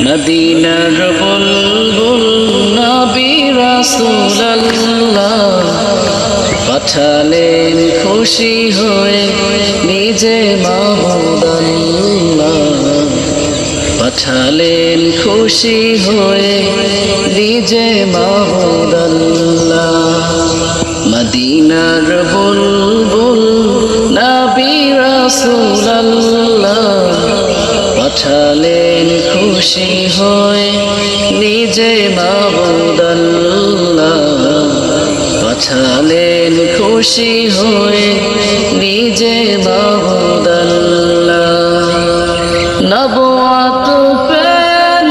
মদিনার বুলবুল নবী রাসূলুল্লাহ পাঠালেন খুশি হয়ে নিজে মাহমুদ আল্লাহ পাঠালেন খুশি হয়ে নিজে মাহমুদ আল্লাহ মদিনার বুলবুল নবী রাসূলুল্লাহ পাঠালেন খুশি হয়ে নিজে মাহমুদ আল্লাহ পাঠালেন খুশি হয়ে নিজে মাহমুদ আল্লাহ নবুয়ত পে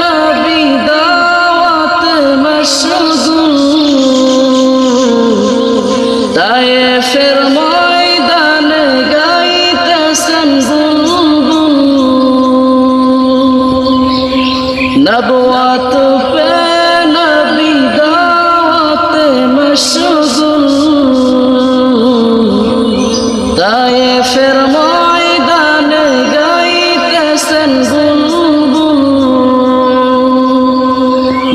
নবী দাওয়াত মশগুল তায়েফের ময়দানে গাইতেছেন বুলবুল নবুয়ত পে নবী দাওয়াত মশগুল তায়েফের ময়দানে গাইতেছেন বুলবুল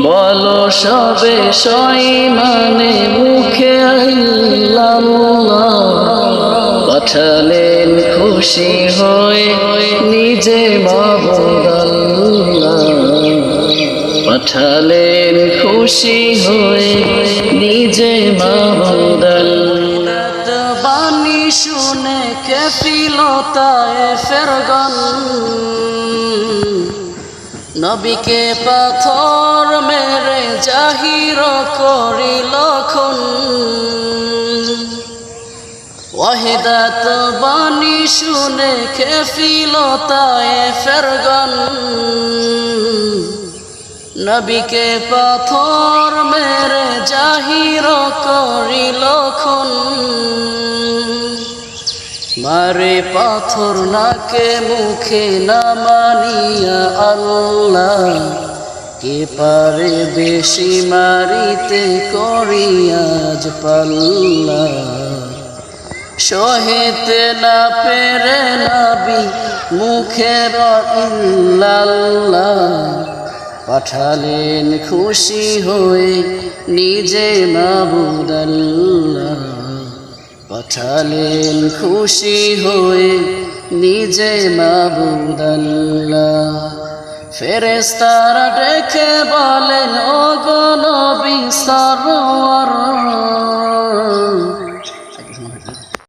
বলো সবে সইমানে মুখে আল্লাহ পাঠালেন খুশি হয়ে নিজে মাহমুদ আল্লাহ পাঠালেন খুশি হয়ে নিজে মাহমুদ আল্লাহ বাণী শুনে কাঁপিল তায়েফের গণ নবীকে পাথর মেরে জাহির করিল খুন ওয়াহিদাত বাণী শুনে কাঁপিল তায়েফের গণ নবীকে পাথর মেরে জাহির করিল খুন মারে পাথর নাকে মুখে না মানিয়া আল্লাহ কে পারে বেশি মারিতে করিয়াজ পাল্লা সহিতে না পেরে নবী মুখের ইল্লাল্লাহ পাঠালেন খুশি হয়ে নিজে মাহমুদ আল্লাহ পাঠালেন খুশি হয়ে নিজে মাহমুদ আল্লাহ ফেরেশতারা ডেকে বলেন ও গো নবী সরওয়ার